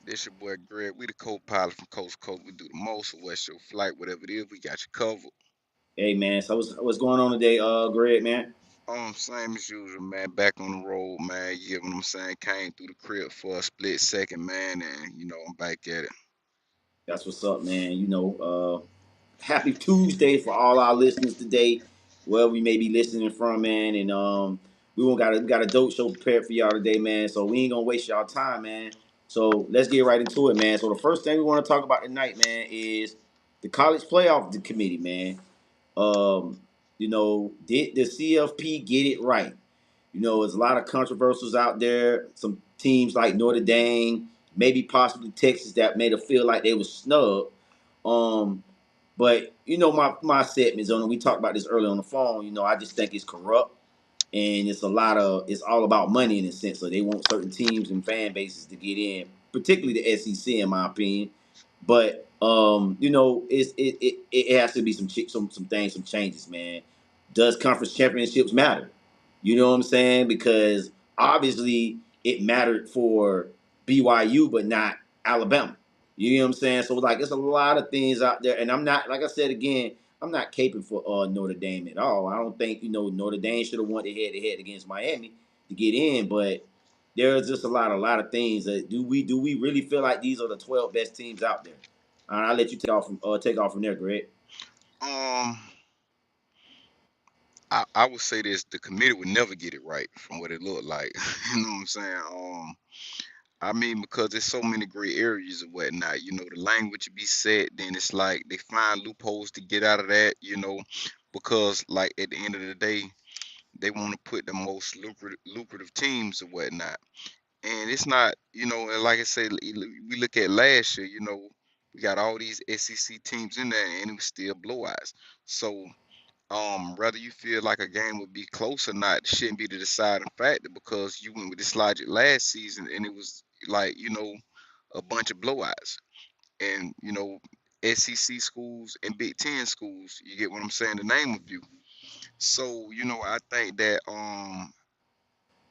This your boy Greg. We the co-pilot from coast to coast. We do the most of West Your Flight, whatever it is, we got you covered. Hey man, so what's going on today, Greg, man? Same as usual, man. Back on the road, man. You get what I'm saying? Came through the crib for a split second, man, and I'm back at it. That's what's up, man. Happy Tuesday for all our listeners today, where we may be listening from, man. And we got a dope show prepared for y'all today, man. So we ain't gonna waste y'all time, man. So let's get right into it, man. So the first thing we want to talk about tonight, man, is the college playoff committee, man. Did the CFP get it right? There's a lot of controversials out there. Some teams like Notre Dame, maybe possibly Texas, that made it feel like they was snubbed. Um, but my segments on it. We talked about this earlier on the phone. I just think it's corrupt, and it's all about money in a sense. So they want certain teams and fan bases to get in, particularly the SEC, in my opinion. But it has to be some things, some changes, man. Does conference championships matter? You know what I'm saying? Because obviously it mattered for BYU, but not Alabama. You know what I'm saying? So like, there's a lot of things out there, and I'm not, like I said again, I'm not caping for Notre Dame at all. I don't think Notre Dame should have won the head-to-head against Miami to get in, but there's just a lot of things that do we really feel like these are the 12 best teams out there? I'll let you take off from there, Greg. Um, I would say this: the committee would never get it right from what it looked like. You know what I'm saying? I mean, because there's so many gray areas and whatnot. The language be said, then it's like they find loopholes to get out of that. Because like at the end of the day, they want to put the most lucrative teams and whatnot. And it's not, and like I said, we look at last year, we got all these SEC teams in there and it was still blowouts. So, whether you feel like a game would be close or not shouldn't be the deciding factor because you went with this logic last season and it was like, a bunch of blowouts. And, SEC schools and Big Ten schools, you get what I'm saying, the name of you. So, I think that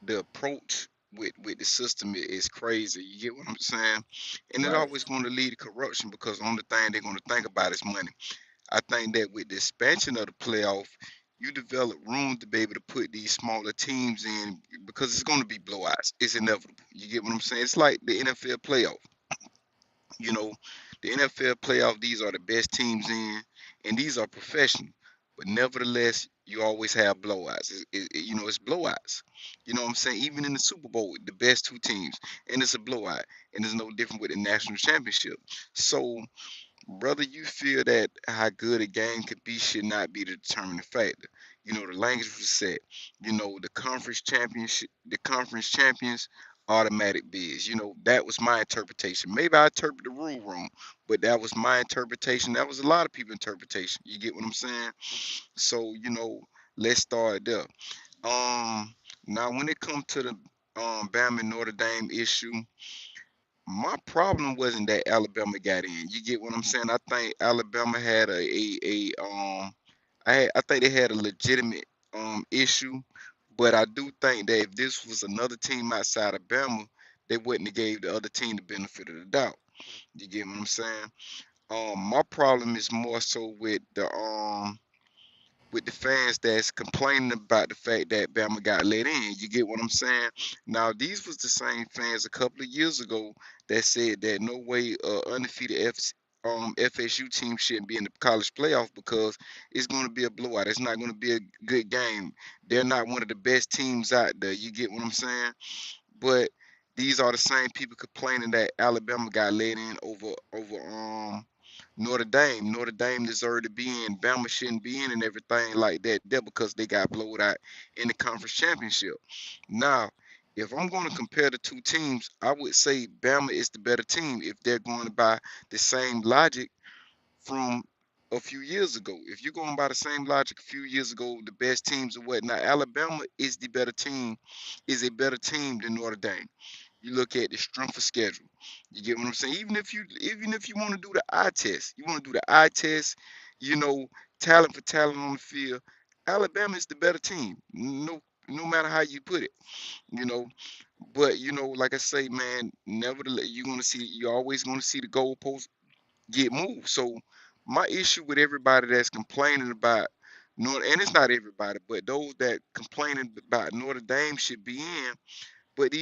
the approach with the system is crazy. You get what I'm saying? And it Right. always going to lead to corruption because the only thing they're going to think about is money. I think that with the expansion of the playoff, you develop room to be able to put these smaller teams in because it's going to be blowouts. It's inevitable. You get what I'm saying? It's like the NFL playoff. You know, the NFL playoff, these are the best teams in, and these are professional. But nevertheless, you always have blowouts. It's blowouts. You know what I'm saying? Even in the Super Bowl, the best two teams, and it's a blowout. And it's no different with the national championship. So, whether you feel that how good a game could be should not be the determining factor. The language was set. The conference champions, automatic bids. That was my interpretation. Maybe I interpreted the rule wrong, but that was my interpretation. That was a lot of people's interpretation. You get what I'm saying? So, let's start there. Um, Now when it comes to the Bama and Notre Dame issue, my problem wasn't that Alabama got in. You get what I'm saying? I think Alabama had I think they had a legitimate issue, but I do think that if this was another team outside of Bama, they wouldn't have gave the other team the benefit of the doubt. You get what I'm saying? My problem is more so with the fans that's complaining about the fact that Bama got let in. You get what I'm saying? Now, these was the same fans a couple of years ago that said that no way undefeated FSU team shouldn't be in the college playoff because it's going to be a blowout. It's not going to be a good game. They're not one of the best teams out there. You get what I'm saying? But these are the same people complaining that Alabama got let in over Notre Dame. Notre Dame deserved to be in. Bama shouldn't be in and everything like that. There because they got blowed out in the conference championship. Now, if I'm going to compare the two teams, I would say Bama is the better team if they're going by the same logic from a few years ago. If you're going by the same logic a few years ago, the best teams or whatnot, Alabama is the better team, is a better team than Notre Dame. You look at the strength of schedule. You get what I'm saying? Even if you want to do the eye test, you know, talent for talent on the field, Alabama is the better team. No matter how you put it, you know. But like I say, man, nevertheless, you're always gonna see the goalpost get moved. So my issue with everybody that's complaining about and it's not everybody, but those that complaining about Notre Dame should be in. But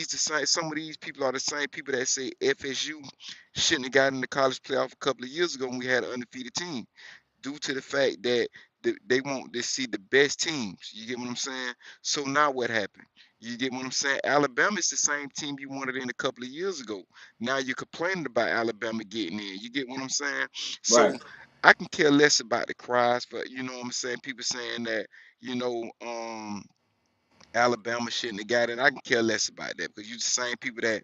some of these people are the same people that say FSU shouldn't have gotten in the college playoff a couple of years ago when we had an undefeated team, due to the fact that they want to see the best teams. You get what I'm saying? So now what happened? You get what I'm saying? Alabama is the same team you wanted in a couple of years ago. Now you're complaining about Alabama getting in. You get what I'm saying? So Right. I can care less about the cries, but you know what I'm saying? People saying that, you know, um, Alabama shouldn't have got it. I can care less about that because you the same people that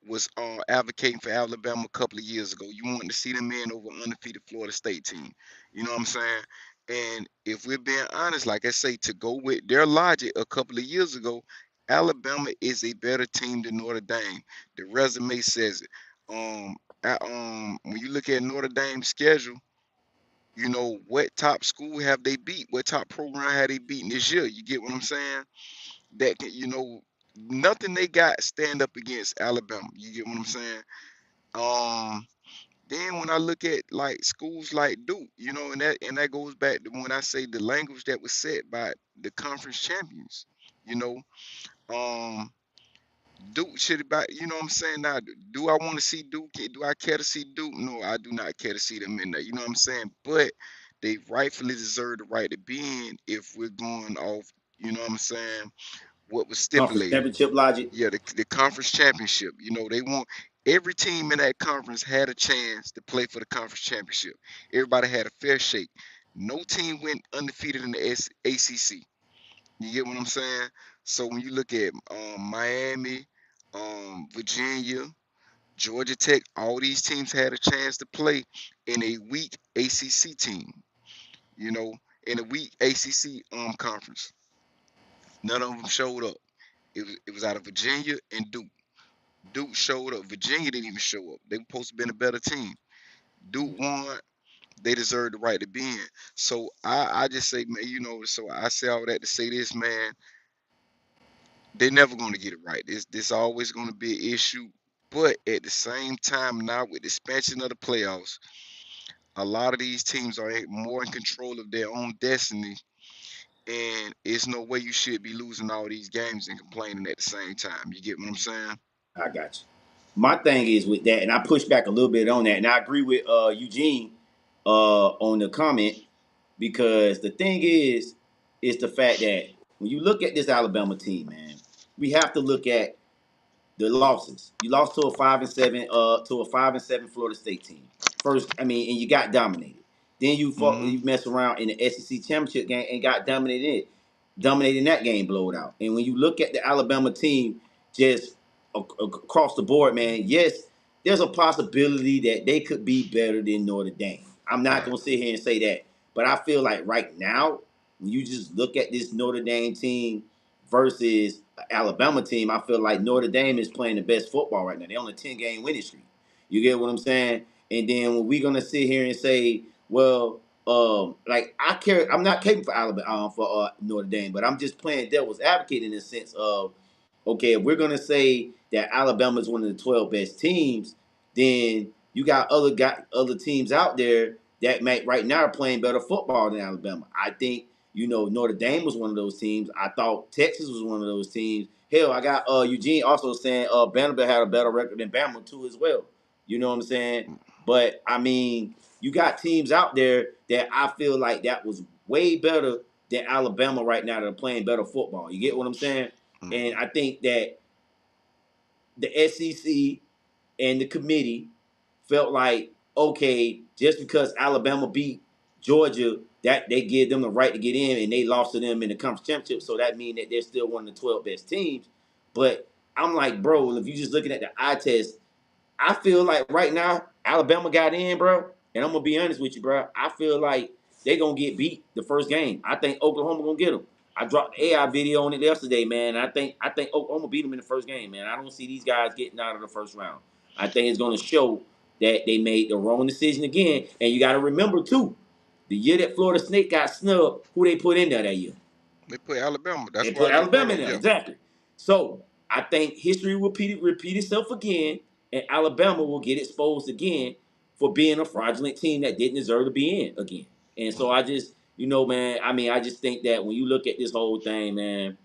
was advocating for Alabama a couple of years ago. You want to see them in over an undefeated Florida State team. You know what I'm saying? And if we're being honest, like I say, to go with their logic a couple of years ago, Alabama is a better team than Notre Dame. The resume says it. When you look at Notre Dame's schedule, what top school have they beat? What top program have they beaten this year? You get what I'm saying? That can, nothing they got stand up against Alabama. You get what I'm saying? Um, then when I look at like schools like Duke, and that goes back to when I say the language that was set by the conference champions. You know, um, Duke should about, what I'm saying? Now, do I want to see Duke? Do I care to see Duke? No, I do not care to see them in there. You know what I'm saying? But they rightfully deserve the right to be in if we're going off, what I'm saying, what was Conference stipulated. championship logic. Yeah, the conference championship. They want every team in that conference had a chance to play for the conference championship. Everybody had a fair shake. No team went undefeated in the ACC. You get what I'm saying? So when you look at Miami, Virginia, Georgia Tech, all these teams had a chance to play in a weak ACC team. You know, in a weak ACC conference. None of them showed up. It was out of Virginia and Duke. Duke showed up. Virginia didn't even show up. They were supposed to be a better team. Duke won. They deserve the right to be in. So I just say, man, so I say all that to say this, man. They're never going to get it right. This always going to be an issue. But at the same time, now with the expansion of the playoffs, a lot of these teams are more in control of their own destiny. And it's no way you should be losing all these games and complaining at the same time. You get what I'm saying? I got you. My thing is with that, and I push back a little bit on that, and I agree with Eugene on the comment because the thing is the fact that when you look at this Alabama team, man, we have to look at the losses. You lost to a 5-7 Florida State team. First, I mean, and you got dominated. Then Hmm. you mess around in the SEC championship game and got dominating that game, blowed out. And when you look at the Alabama team, just across the board, man, yes, there's a possibility that they could be better than Notre Dame. I'm not Right. gonna sit here and say that, but I feel like right now, when you just look at this Notre Dame team versus Alabama team, I feel like Notre Dame is playing the best football right now. They're on a 10-game winning streak. You get what I'm saying? And then when we're gonna sit here and say, well, like I'm not caping for Alabama for Notre Dame, but I'm just playing devil's advocate in the sense of, okay, if we're gonna say that Alabama is one of the 12 best teams, then you got other teams out there that might right now are playing better football than Alabama. I think Notre Dame was one of those teams. I thought Texas was one of those teams. Hell, I got Eugene also saying Vanderbilt had a better record than Bama too as well. You know what I'm saying? But I mean, you got teams out there that I feel like that was way better than Alabama right now that are playing better football. You get what I'm saying? And Hmm. I think that the SEC and the committee felt like, okay, just because Alabama beat Georgia, that they give them the right to get in, and they lost to them in the conference championship, so that means that they're still one of the 12 best teams. But I'm like, bro, if you're just looking at the eye test, I feel like right now Alabama got in, bro, and I'm gonna be honest with you, bro. I feel like they gonna get beat the first game. I think Oklahoma gonna get them. I dropped the AI video on it yesterday, man. I think Oklahoma beat them in the first game, man. I don't see these guys getting out of the first round. I think it's gonna show that they made the wrong decision again. And you got to remember too, the year that Florida State got snubbed, who they put in there that year? They put Alabama. They That's why put I just brought Alabama in up. there, Yeah. exactly. So I think history will repeat itself again, and Alabama will get exposed again for being a fraudulent team that didn't deserve to be in again. And so I just, man, I mean, I just think that when you look at this whole thing, man,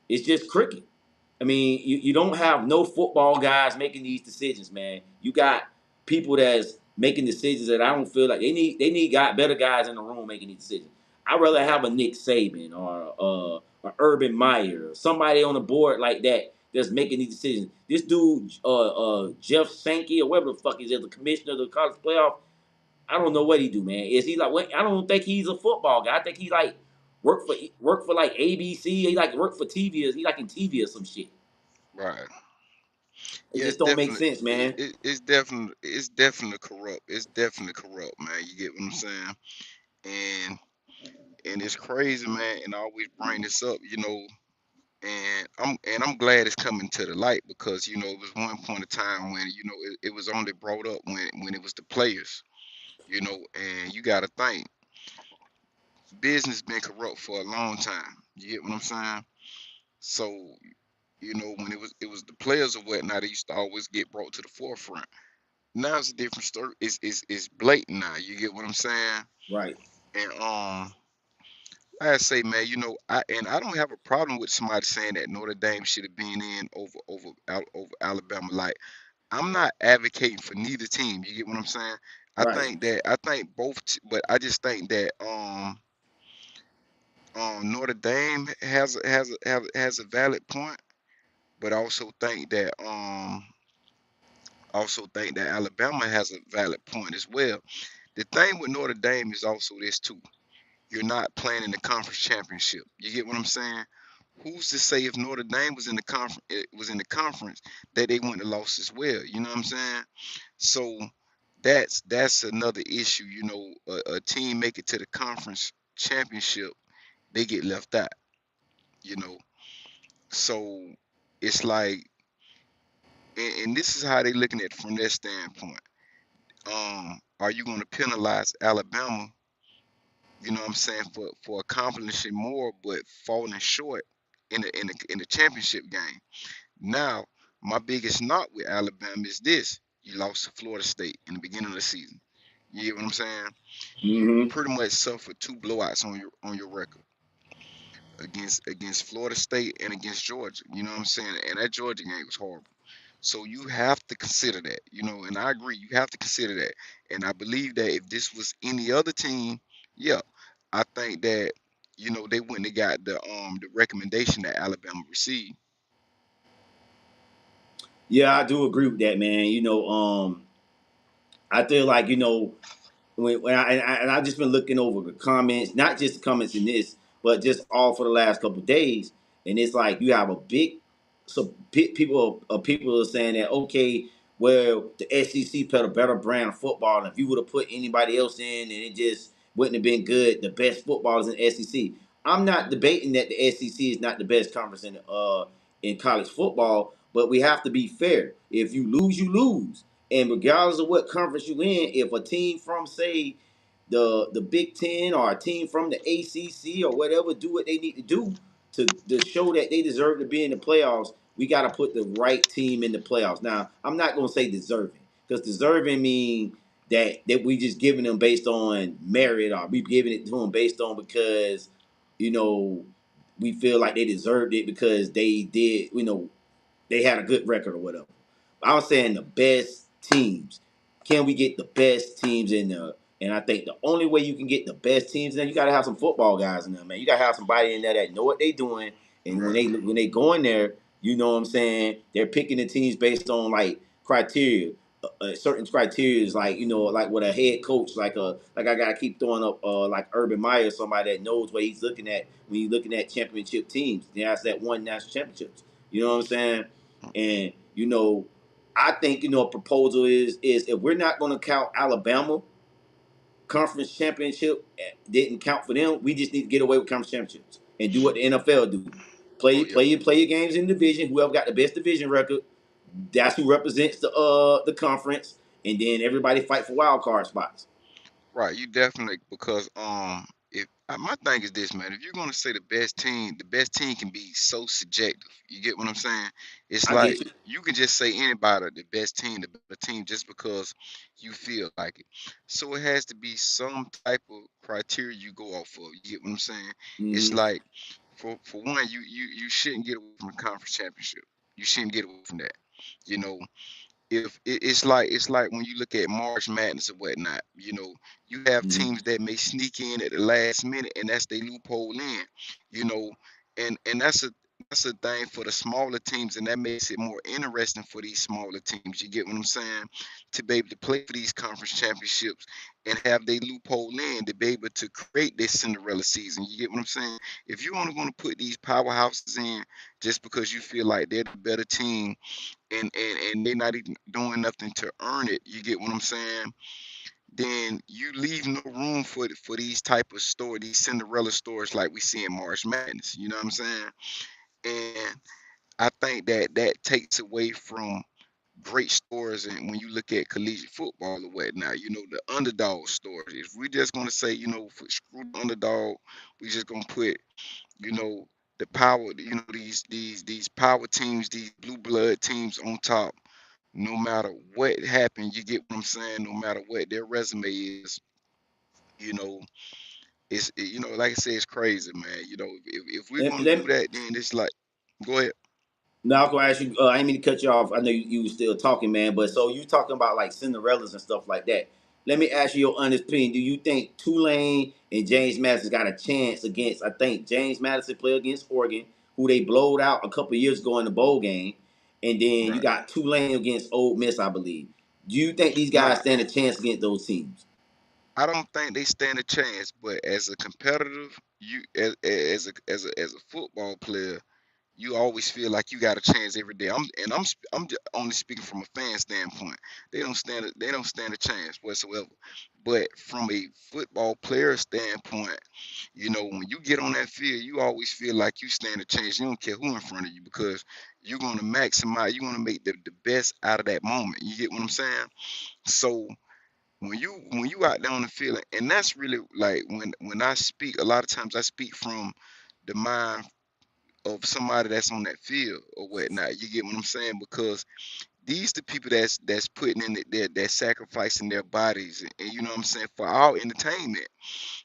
it's just cricket. I mean, you don't have no football guys making these decisions, man. You got people that's making decisions that I don't feel like they need got better guys in the room making these decisions. I'd rather Right, have a Nick Saban or a Urban Meyer or somebody on the board like that that's making these decisions. This dude, Jeff Sankey or whatever the fuck is the commissioner of the college playoff. I don't know what he do, man. Is he like what? I don't think he's a football guy. I think he like work for like ABC. He like work for TV. He like in TV or some shit. right. It Yeah, just it's don't make definitely sense, man. it's definitely corrupt. It's definitely corrupt, man. You get what I'm saying? And it's crazy, man. And I always bring this up, and I'm glad it's coming to the light because it was one point of time when it was only brought up when it was the players, and you got to think business been corrupt for a long time. You get what I'm saying? So when it was the players or whatnot, they used to always get brought to the forefront. Now it's a different story. It's blatant now. You get what I'm saying? Right. And like I say, man, I don't have a problem with somebody saying that Notre Dame should have been in over Alabama. Like I'm not advocating for neither team. You get what I'm saying? Right. I think both, but I just think that Notre Dame has a valid point, but I also think that Alabama has a valid point as well. The thing with Notre Dame is also this too. You're not playing in the conference championship. You get what I'm saying? Who's to say if Notre Dame was in the conference that they wouldn't have lost as well? You know what I'm saying? So that's another issue. A team make it to the conference championship, they get left out. You know, so it's like, and this is how they looking at it from their standpoint. Are you going to penalize Alabama? You know what I'm saying, for accomplishing more but falling short in the championship game. Now, my biggest knock with Alabama is this: you lost to Florida State in the beginning of the season. You get what I'm saying? You Mm-hmm. pretty much suffered two blowouts on your record against Florida State and against Georgia. You know what I'm saying? And that Georgia game was horrible. So you have to consider that, and I agree, you have to consider that. And I believe that if this was any other team, yeah, I think that, they wouldn't have got the recommendation that Alabama received. Yeah, I do agree with that, man. I feel like when I've just been looking over the comments, not just the comments in this, but just all for the last couple of days, and it's like you have a big, so people are saying that okay, well the SEC put a better brand of football, and if you would have put anybody else in, and it just wouldn't have been good. The best footballers in the SEC. I'm not debating that the SEC is not the best conference in college football, but we have to be fair. If you lose, you lose. And regardless of what conference you in, if a team from say the Big Ten or a team from the ACC or whatever do what they need to do to show that they deserve to be in the playoffs, we got to put the right team in the playoffs. Now, I'm not going to say deserving because deserving mean that we just giving them based on merit or we giving it to them based on because you know we feel like they deserved it because they did they had a good record or whatever. I was saying the best teams. Can we get the best teams in there? And I think the only way you can get the best teams in there, you got to have some football guys in there, man. You got to have somebody in there that know what they doing, and when Right. they go in there, you know what I'm saying. They're picking the teams based on like criteria. Certain criteria is like like with a head coach like I gotta keep throwing up like Urban Meyer, somebody that knows what he's looking at when he's looking at championship teams. That's that one national championships. You know what I'm saying? And I think a proposal is if we're not going to count Alabama conference championship didn't count for them, we just need to get away with conference championships and do what the NFL do. Oh yeah. Play your games in the division. Whoever got the best division record, that's who represents the conference, and then everybody fight for wild card spots. Right. You definitely, because if my thing is this, man. If you're gonna say the best team can be so subjective. You get what I'm saying? It's I like get you. you can just say anybody the best team, the better team, just because you feel like it. So it has to be some type of criteria you go off of. You get what I'm saying? It's Mm-hmm. like for one, you shouldn't get away from the conference championship. You shouldn't get away from that. You know, if it's like when you look at March Madness or whatnot, you have Mm-hmm. teams that may sneak in at the last minute, and that's their loophole in, you know, and that's a thing for the smaller teams, and that makes it more interesting for these smaller teams. You get what I'm saying? To be able to play for these conference championships and have their loophole in to be able to create this Cinderella season. You get what I'm saying? If you're only going to put these powerhouses in just because you feel like they're the better team and they're not even doing nothing to earn it. You get what I'm saying? Then you leave no room for these type of story, these Cinderella stories like we see in March Madness. You know what I'm saying? And I think that that takes away from great stories, and when you look at collegiate football or whatnot, the underdog stories. If we're just gonna say, screw the underdog, we just gonna put, you know, the power, these power teams, these blue blood teams on top. No matter what happened, you get what I'm saying. No matter what their resume is, you know, like I said, it's crazy, man. If we're Let, gonna do let, that, then it's like, go ahead. Now, I'm gonna ask you. I didn't mean to cut you off. I know you were still talking, man. But so you talking about like Cinderellas and stuff like that. Let me ask you your honest opinion. Do you think Tulane and James Madison got a chance against? I think James Madison played against Oregon, who they blowed out a couple years ago in the bowl game, and then you Right. got Tulane against Ole Miss, I believe. Do you think these guys Nah, stand a chance against those teams? I don't think they stand a chance. But as a competitive, as a football player, you always feel like you got a chance every day. I'm just only speaking from a fan standpoint. They don't stand a chance whatsoever. But from a football player standpoint, when you get on that field, you always feel like you stand a chance. You don't care who in front of you because you're gonna maximize. You're gonna make the best out of that moment. You get what I'm saying? So when you out there on the field, and that's really like when I speak. A lot of times I speak from the mind of somebody that's on that field or whatnot. You get what I'm saying? Because these the people that's putting in that sacrificing their bodies, and you know what I'm saying, for our entertainment.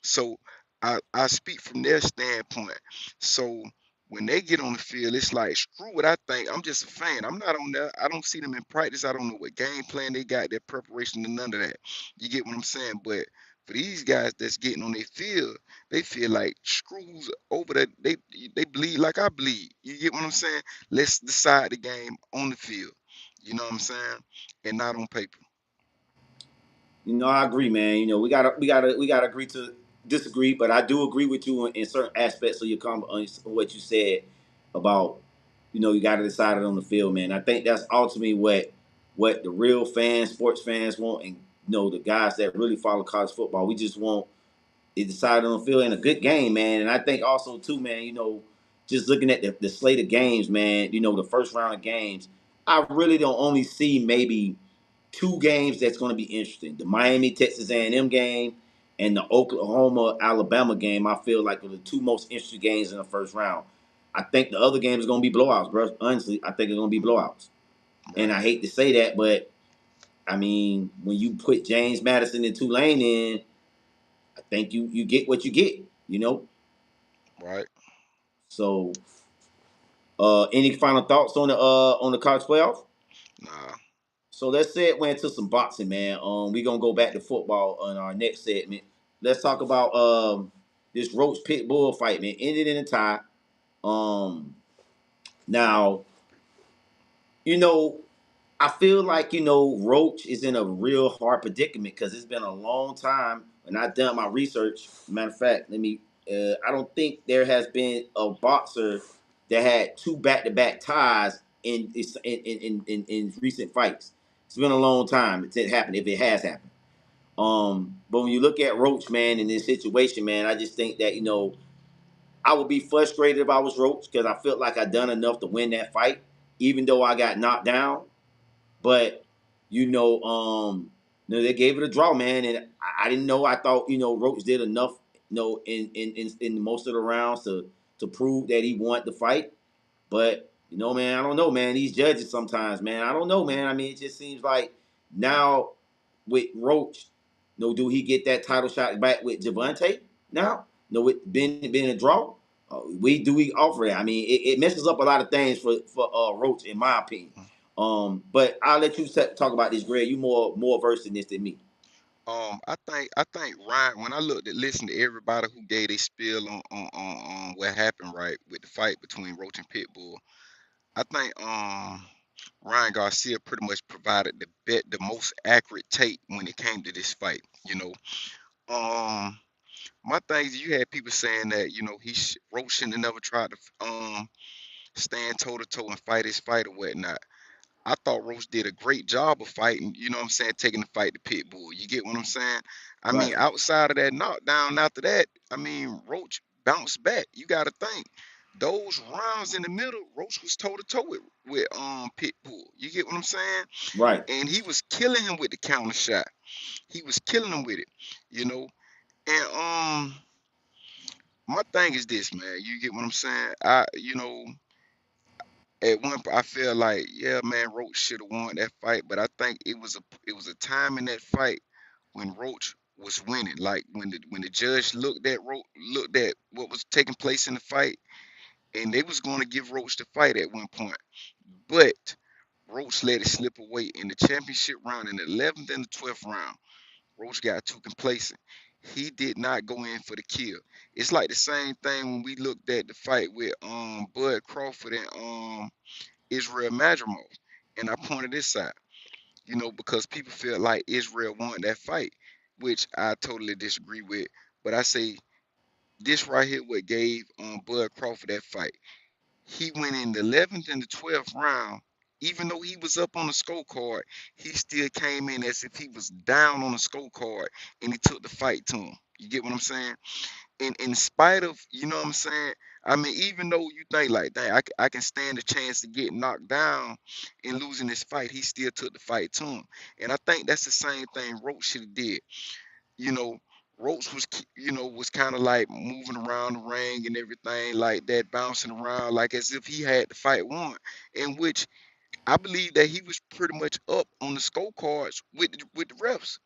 So I speak from their standpoint. So when they get on the field, it's like screw what I think. I'm just a fan. I'm not on there. I don't see them in practice. I don't know what game plan they got, their preparation, and none of that. You get what I'm saying? But for these guys that's getting on their field, they feel like screws over that. They bleed like I bleed. You get what I'm saying? Let's decide the game on the field. You know what I'm saying? And not on paper. I agree, man. We gotta agree to disagree, but I do agree with you in certain aspects of your on what you said about you got to decide it on the field, man. I think that's ultimately what the real fans, sports fans want, and the guys that really follow college football. We just want it decided on the field in a good game, man. And I think also too, man. Just looking at the slate of games, man. The first round of games, I really don't only see maybe two games that's going to be interesting: the Miami Texas A&M game and the Oklahoma Alabama game. I feel like are the two most interesting games in the first round. I think the other games are going to be blowouts, bro. Honestly, I think it's going to be blowouts. And Right. I hate to say that, but I mean, when you put James Madison and Tulane in, I think you get what you get. You know. Right. So, any final thoughts on the college playoff? Nah. So let's say it went into some boxing, man. We gonna go back to football on our next segment. Let's talk about this Roach Pit Bull fight, man. Ended in a tie. Um, now you know I feel like Roach is in a real hard predicament because it's been a long time, and I've done my research. Matter of fact, let me. I don't think there has been a boxer that had two back-to-back ties in recent fights. It's been a long time. It's happened if it has happened. But when you look at Roach, man, in this situation, man, I just think that I would be frustrated if I was Roach because I felt like I done enough to win that fight, even though I got knocked down. But they gave it a draw, man, and I didn't know. I thought Roach did enough in most of the rounds to prove that he wanted the fight. But man, I don't know, man. These judges sometimes, man, I don't know, man. I mean, it just seems like now with Roach, do he get that title shot back with Javante now? No, with being a draw, we offer that? I mean, it messes up a lot of things for Roach, in my opinion. But I'll let you talk about this, Greg. You more versed in this than me. I think Ryan, when I looked at listen to everybody who gave their spiel on what happened right with the fight between Roach and Pitbull, I think Ryan Garcia pretty much provided the most accurate take when it came to this fight. Um my thing is you had people saying that Roach shouldn't have never tried to stand toe to toe and fight his fight or whatnot. I thought Roach did a great job of fighting, you know what I'm saying, taking the fight to Pitbull. You get what I'm saying? I Right, mean, outside of that knockdown after that, I mean, Roach bounced back. You gotta think. Those rounds in the middle, Roach was toe to toe with Pitbull. You get what I'm saying? right. And he was killing him with the counter shot. He was killing him with it, you know. And my thing is this, man. You get what I'm saying? At one point, I feel like, yeah, man, Roach should have won that fight, but I think it was a time in that fight when Roach was winning. Like when the judge looked at what was taking place in the fight, and they was going to give Roach the fight at one point, but Roach let it slip away in the championship round, in the 11th and the 12th round. Roach got too complacent. He did not go in for the kill. It's like the same thing when we looked at the fight with Bud Crawford and Israel Madrimov. And I pointed this out, because people feel like Israel won that fight, which I totally disagree with. But I say this right here what gave Bud Crawford that fight. He went in the 11th and the 12th round. Even though he was up on the scorecard, he still came in as if he was down on the scorecard and he took the fight to him. You get what I'm saying? In spite of, you know what I'm saying? I mean, even though you think like, dang, I can stand a chance to get knocked down and losing this fight, he still took the fight to him. And I think that's the same thing Roach should have did. You know, Roach was kind of like moving around the ring and everything like that, bouncing around like as if he had the fight won. In which I believe that he was pretty much up on the scorecards with the refs.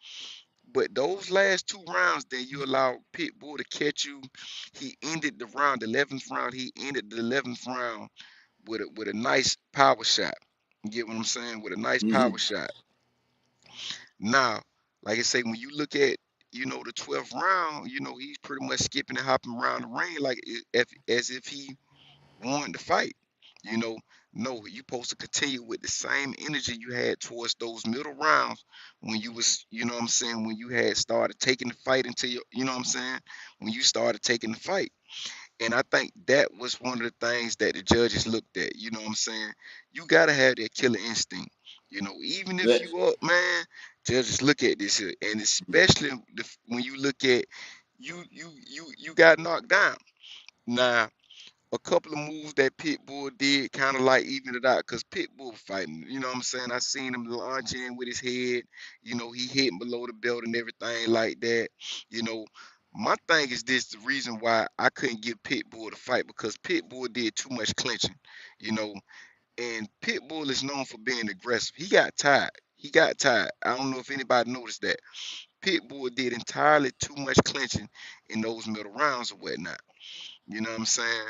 But those last two rounds that you allowed Pitbull to catch you, he ended the round, the 11th round. He ended the 11th round with a nice power shot. You get what I'm saying? With a nice Hmm. power shot. Now, like I say, when you look at the 12th round, he's pretty much skipping and hopping around the ring like as if he wanted to fight. You know, no, you supposed to continue with the same energy you had towards those middle rounds when you was, what I'm saying, when you had started taking the fight into your, what I'm saying, when you started taking the fight. And I think that was one of the things that the judges looked at. You know what I'm saying? You gotta have that killer instinct. Even if But you up, man, judges look at this here, and especially when you look at you got knocked down. Now, a couple of moves that Pitbull did kind of like even it out because Pitbull fighting. You know what I'm saying? I seen him launch in with his head. He hitting below the belt and everything like that. You know, my thing is this: the reason why I couldn't give Pitbull the fight because Pitbull did too much clinching. You know, and Pitbull is known for being aggressive. He got tired. He got tired. I don't know if anybody noticed that. Pitbull did entirely too much clinching in those middle rounds or whatnot. You know what I'm saying?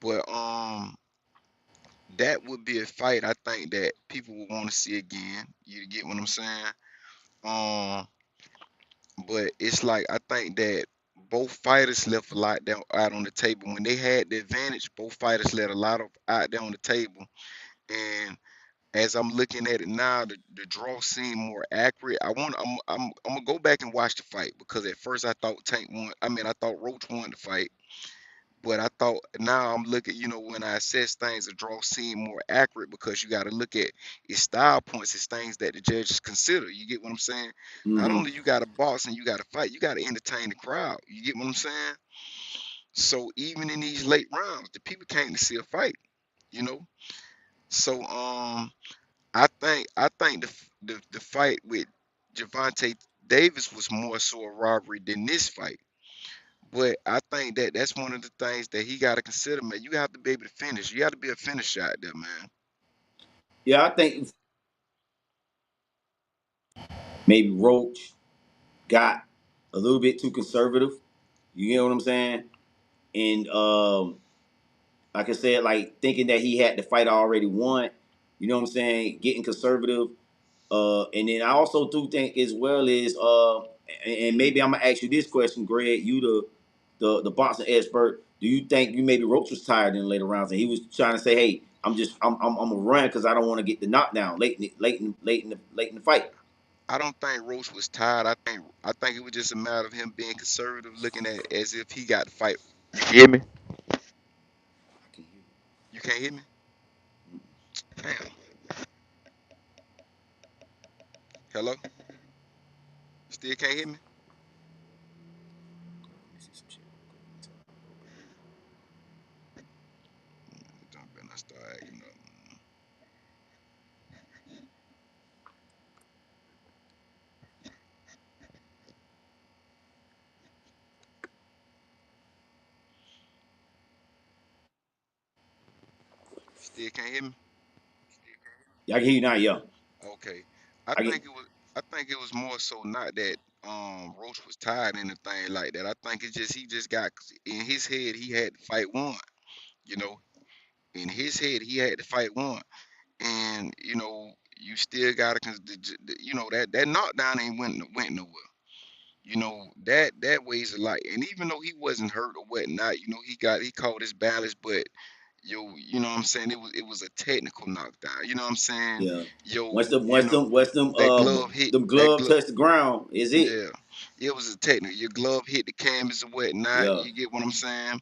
But that would be a fight I think that people would want to see again. You get what I'm saying? Um, but it's like I think that both fighters left a lot down out on the table. When they had the advantage, both fighters let a lot of out there on the table. And as I'm looking at it now, the draw seemed more accurate. I'm gonna go back and watch the fight because at first I thought Tank won. I mean, I thought Roach won the fight. But I thought now I'm looking, when I assess things, the draw seem more accurate because you got to look at its style points, it's things that the judges consider. You get what I'm saying? Not hmm only you got to box and you got to fight, you got to entertain the crowd. You get what I'm saying? So even in these late rounds, the people came to see a fight. You know. So I think the fight with Javante Davis was more so a robbery than this fight. But I think that that's one of the things that he got to consider, man. You have to be able to finish. You got to be a finisher out there, man. Yeah, I think maybe Roach got a little bit too conservative. You know what I'm saying? And like I said, like thinking that he had the fight already won. You know what I'm saying? Getting conservative. And then I also do think as well is and maybe I'm gonna ask you this question, Greg. You the boxing expert. Do you think you maybe Roach was tired in the later rounds and he was trying to say, hey, I'm gonna run because I don't want to get the knockdown late in the fight. I don't think Roach was tired. I think it was just a matter of him being conservative, looking at it as if he got to fight. You hear me? I can hear You can't hear me? you. Damn. Hello? Still can't hear me? Let me see some shit. Don't better not start acting up. Still can't hear me? Yeah, I can hear you now. Yeah, Okay. I I get. think it was I think it was more so not that Roach was tired or anything like that. I think it's just he just got in his head he had to fight one, you know. In his head he had to fight one. And you still gotta that knockdown ain't went nowhere. That weighs a lot. And even though he wasn't hurt or whatnot, he caught his balance, but what I'm saying, it was a technical knockdown. You know what I'm saying? Yeah. Yo, Once them once them once them that glove hit them that glove glove. touch the ground, is it? Yeah, it was a technical. Your glove hit the canvas or whatnot. Yeah. You get what I'm saying?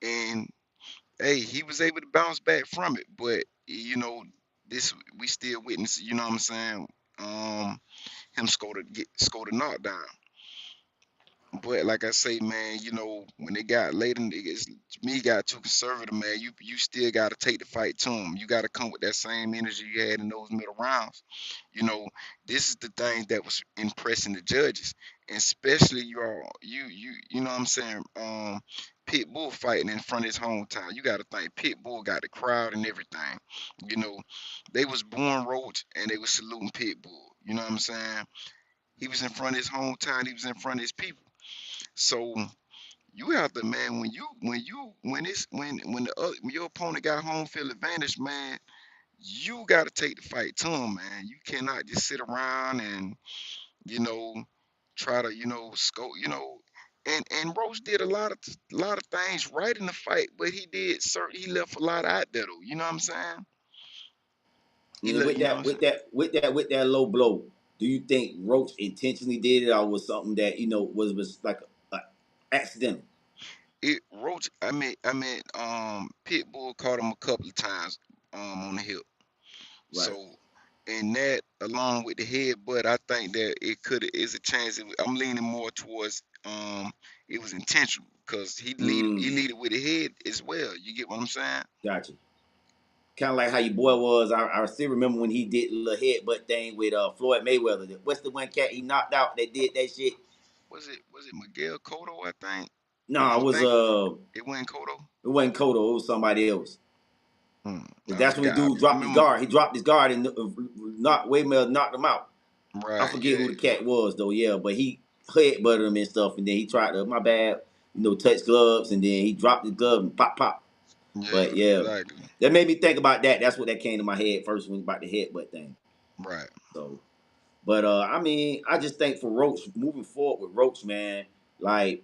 And hey, he was able to bounce back from it. But this we still witness. You know what I'm saying? Him score the knockdown. But like I say, man, when they got late in it's to me got too conservative, man. You still gotta take the fight to him. You gotta come with that same energy you had in those middle rounds. You know, this is the thing that was impressing the judges, and especially you know what I'm saying. Pitbull fighting in front of his hometown. You gotta think Pitbull got the crowd and everything. You know, they was born Roach and they was saluting Pitbull. You know what I'm saying? He was in front of his hometown. He was in front of his people. So you have to, man, when your opponent got home field advantage, man, you got to take the fight to him, man. You cannot just sit around and you know try to scope, and Roach did a lot of things right in the fight, but he left a lot out there though. You know what I'm saying? He And let with you know what that I'm with saying. that with that with that low blow, do you think Roach intentionally did it or was something that was like a accidental? Roach, Pitbull caught him a couple of times on the hip. Right. So, and that along with the headbutt, I think that it could is a chance. I'm leaning more towards it was intentional because he Mm, lead it with the head as well. You get what I'm saying? gotcha. Kind of like how your boy was. I still remember when he did the little headbutt thing with Floyd Mayweather. What's the one cat he knocked out that did that shit? Was it Miguel Cotto? I think. No, You think it went Cotto? it wasn't Cotto. It was somebody else. Cause I that's when the forgot. dude I dropped his remember. guard. He dropped his guard and knocked Waymail knocked him out. I Right. forget Yeah. who the cat was though. Yeah, but he headbutted him and stuff, and then he tried to my bad, touch gloves, and then he dropped his glove and pop pop. Yeah. But yeah, Exactly. that made me think about that. That's what that came to my head first when about the headbutt thing. Right. So, but I mean, I just think for Roach moving forward with Roach, man, like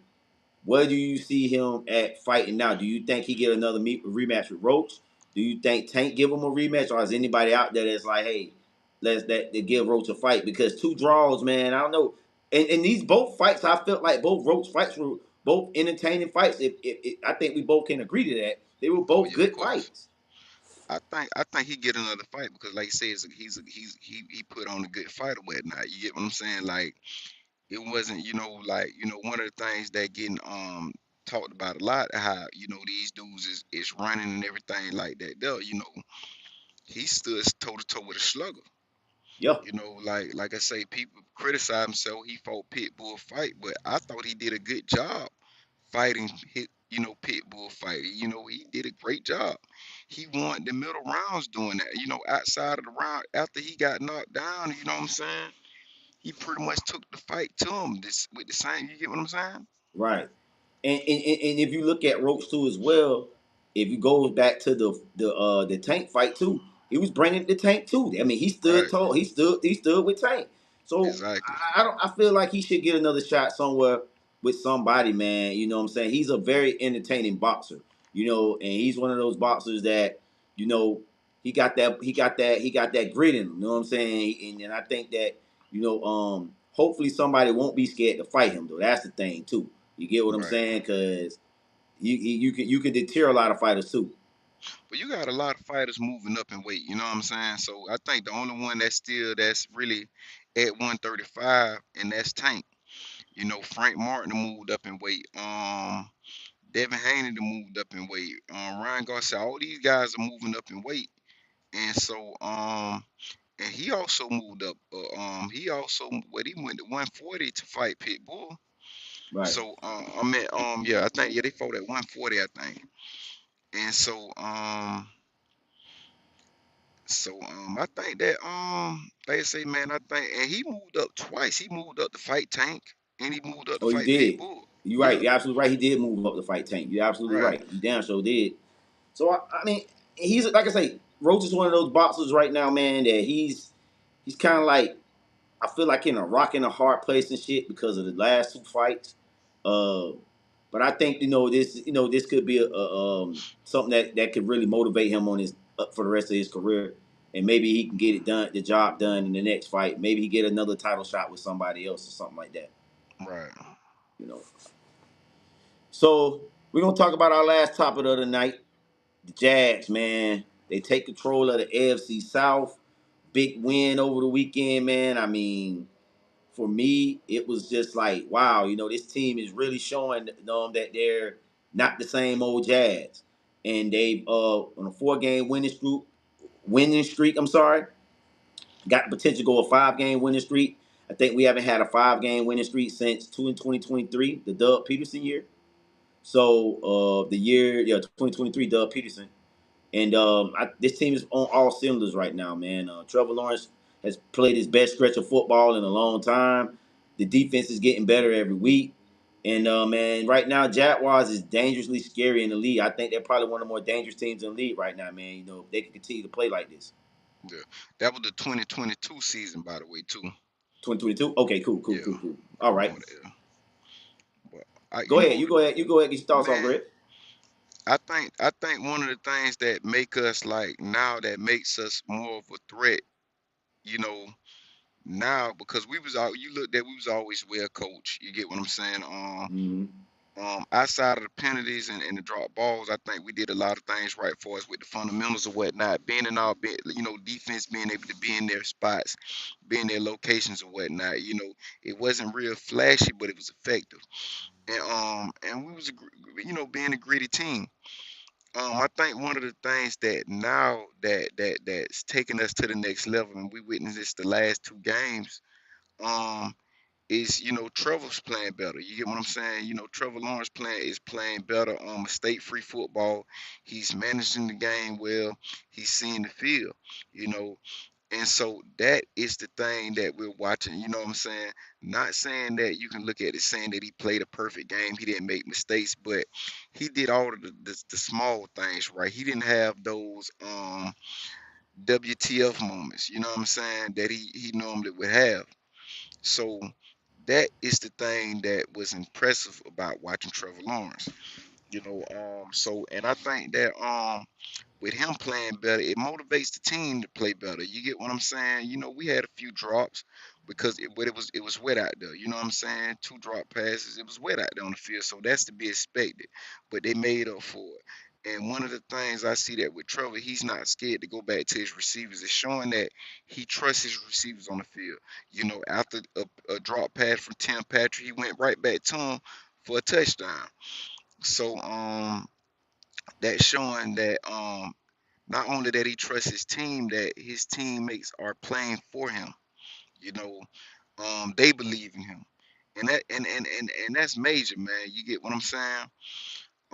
where do you see him at fighting now? Do you think he get another rematch with Roach? Do you think Tank give him a rematch, or is anybody out there that's like, hey, let's that they give Roach a fight? Because two draws, man, I don't know. And these both fights, I felt like both Roach fights were both entertaining fights. If I think we both can agree to that, they were Oh both yeah, of good course. fights. I think he get another fight because, like he says, he put on a good fight or whatnot. You get what I'm saying? Like it wasn't, like one of the things that getting talked about a lot, how these dudes is running and everything like that. Though he stood toe to toe with a slugger. Yeah, Like I say, people criticize him so he fought Pitbull fight, but I thought he did a good job fighting hit, pit bull fight. He did a great job. He won the middle rounds doing that. Outside of the round after he got knocked down, you know what I'm saying? He pretty much took the fight to him this with the same. You get what I'm saying? Right. And if you look at Roach too as well, if you go back to the Tank fight too, he was bringing the Tank too. I mean, he stood Right. tall. He stood with Tank. So Exactly. I don't. I feel like he should get another shot somewhere with somebody, man. You know what I'm saying? He's a very entertaining boxer. And he's one of those boxers that you know he got that grit in him. You know what I'm saying? And I think that hopefully somebody won't be scared to fight him though. That's the thing too. You get what I'm Right. saying? Because you can deter a lot of fighters too. But you got a lot of fighters moving up in weight. You know what I'm saying? So I think the only one that's really at 135, and that's Tank. Frank Martin moved up in weight. Devin Haney moved up in weight. Ryan Garcia, all these guys are moving up in weight, and so and he also moved up. He also what he went to 140 to fight Pitbull. Right. So I mean, yeah, I think yeah they fought at 140, I think. And I think that like I say, man, I think and he moved up twice. He moved up to fight Tank, and he moved up to Oh, he fight did. Pitbull. You're right. Yeah, You're absolutely right. He did move up the fight Tank. You're absolutely right, right. He damn sure did. So I mean, he's like I say, Roach is one of those boxers right now, man. That he's kind of like I feel like in a rock and a hard place and shit because of the last two fights. Uh, but I think this could be a something that could really motivate him on his for the rest of his career, and maybe he can get it done, the job done in the next fight. Maybe he get another title shot with somebody else or something like that. right. You know. So we're gonna talk about our last topic of the night. The Jags, man, they take control of the AFC South. Big win over the weekend, man. I mean, for me, it was just like, wow, this team is really showing that they're not the same old Jags. And they on a 4-game winning streak, I'm sorry, got the potential to go a 5-game winning streak. I think we haven't had a 5-game winning streak since 2023, the Doug Peterson year. So the year, 2023, Doug Peterson. And this team is on all cylinders right now, man. Trevor Lawrence has played his best stretch of football in a long time. The defense is getting better every week. And man, right now Jaguars is dangerously scary in the league. I think they're probably one of the more dangerous teams in the league right now, man. If they can continue to play like this. Yeah, that was the 2022 season, by the way, too. 2022. Okay, cool, cool, Yeah, cool, cool. All right, remember that. But I, go ahead. You go ahead. You go ahead. Get your thoughts off, man, Greg. I think one of the things that make us like now that makes us more of a threat, you know, now because we was all you looked at we was always well coached. You get what I'm saying? Mm-hmm. Outside of the penalties and the drop balls, I think we did a lot of things right for us with the fundamentals or whatnot. Being in our defense being able to be in their spots, be in their locations or whatnot. It wasn't real flashy, but it was effective. And we was being a gritty team. I think one of the things that now that's taking us to the next level, and we witnessed this the last two games, um, is Trevor's playing better. You get what I'm saying? Trevor Lawrence is playing better on mistake-free football. He's managing the game well. He's seeing the field. You know, and so that is the thing that we're watching. You know what I'm saying? Not saying that you can look at it saying that he played a perfect game. He didn't make mistakes, but he did all of the small things right. He didn't have those WTF moments. You know what I'm saying? That he normally would have. So that is the thing that was impressive about watching Trevor Lawrence. So and I think that with him playing better, it motivates the team to play better. You get what I'm saying? We had a few drops because it was wet out there. You know what I'm saying? Two drop passes. It was wet out there on the field, so that's to be expected. But they made up for it. And one of the things I see that with Trevor, he's not scared to go back to his receivers. It's showing that he trusts his receivers on the field. After a drop pass from Tim Patrick, he went right back to him for a touchdown. So that's showing that not only that he trusts his team, that his teammates are playing for him. You know, they believe in him, And that's major, man. You get what I'm saying?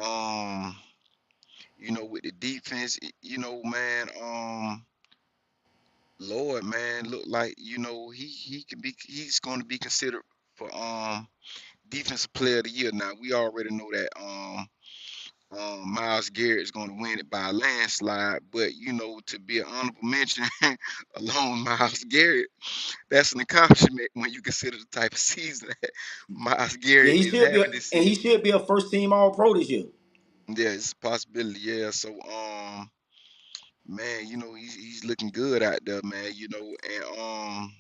Um, with the defense, man, Lord, man, look like, he's going to be considered for defensive player of the year. Now we already know that Miles Garrett is going to win it by a landslide, but to be an honorable mention along Miles Garrett, that's an accomplishment when you consider the type of season that Miles Yeah, Garrett he is should be, having this and he season. should be a first team All Pro this year. Yeah, it's a possibility. Yeah, so man, he's looking good out there, man. And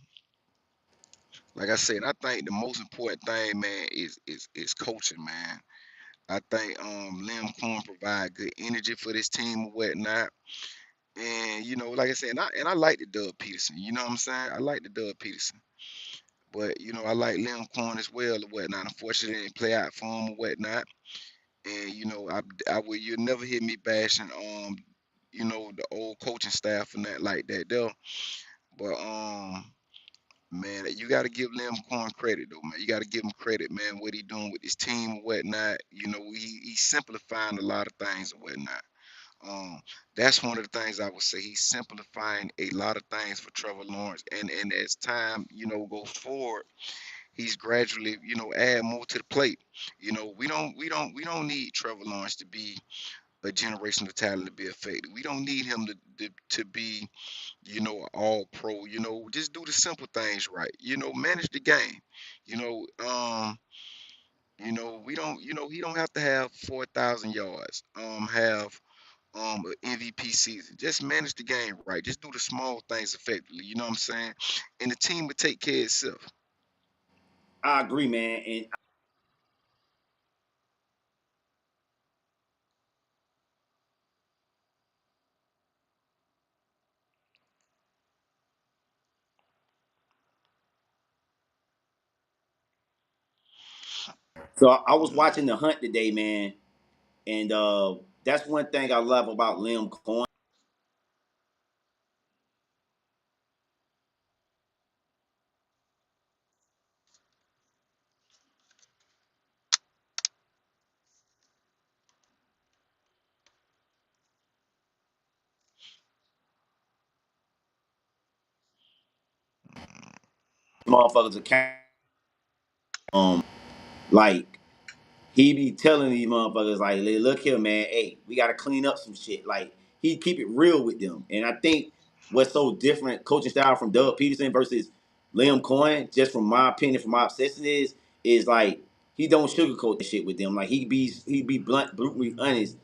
like I said, I think the most important thing, man, is coaching, man. I think Liam Cohen provide good energy for this team or whatnot. And like I said, and I like the Doug Peterson. You know what I'm saying? I like the Doug Peterson. But I like Liam Cohen as well or whatnot. Unfortunately, it didn't play out for him or whatnot. And I will you'll never hear me bashing the old coaching staff and that like that though. But man, you got to give Liam Cohen credit though, man. You got to give him credit, man. What he doing with his team or whatnot. He's simplifying a lot of things or whatnot. Um, that's one of the things I would say. He's simplifying a lot of things for Trevor Lawrence, and as time goes forward, he's gradually add more to the plate. We don't need Trevor Lawrence to be a generational talent to be effective. We don't need him to be all pro. Just do the simple things right. Manage the game. You know, um, we don't. He don't have to have 4,000 yards. Have an MVP season. Just manage the game right. Just do the small things effectively. You know what I'm saying? And the team would take care of itself. I agree, man. And so I was watching the hunt today, man, and that's one thing I love about Liam Cohen. Motherfuckers account, like he be telling these motherfuckers like, look here, man, hey, we gotta clean up some shit. Like he keep it real with them, and I think what's so different coaching style from Doug Peterson versus Liam Cohen, just from my opinion, from my obsession is like he don't sugarcoat that shit with them. Like he be blunt, brutally honest.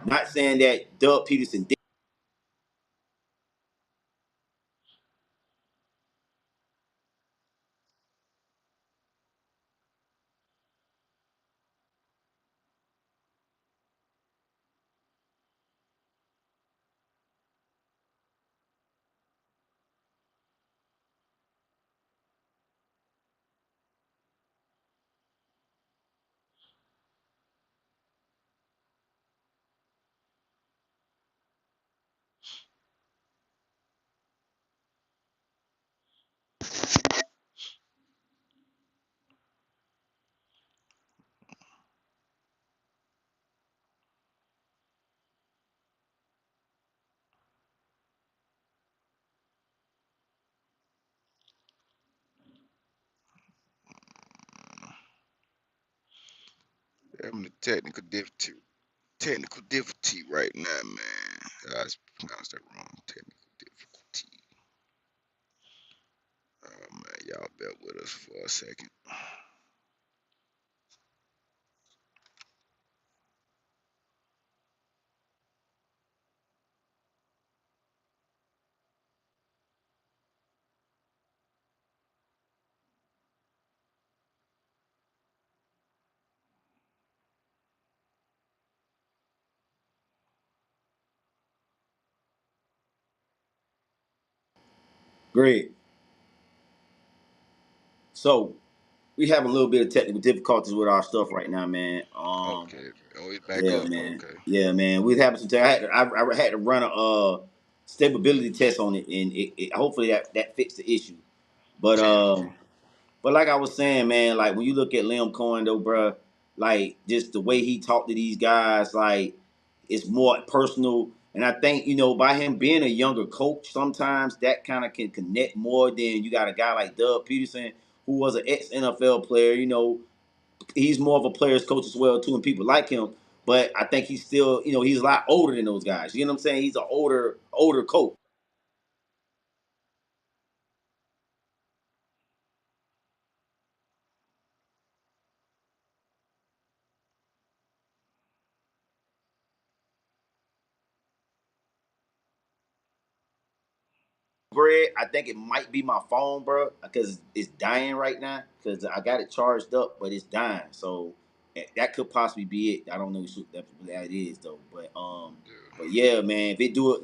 Not saying that Doug Peterson did. I'm the technical difficulty right now, man. I pronounced that wrong. Technical difficulty. Oh man, y'all bear with us for a second. Great. So we have a little bit of technical difficulties with our stuff right now, man. Okay. Oh, it's back Yeah, up. man. Okay. Yeah, man. We having some. I had to run a stability test on it, and it hopefully that fixed the issue. But Okay. But like I was saying, man, like when you look at Liam Cohen though, bruh, like just the way he talked to these guys, like it's more personal. And I think, by him being a younger coach, sometimes that kind of can connect more than you got a guy like Doug Peterson, who was an ex NFL player. He's more of a player's coach as well, too, and people like him. But I think he's still, he's a lot older than those guys. You know what I'm saying? He's an older coach. Greg, I think it might be my phone, bro, because it's dying right now. Because I got it charged up, but it's dying. So that could possibly be it. I don't know what that it is though. But Yeah. yeah, man, if it do it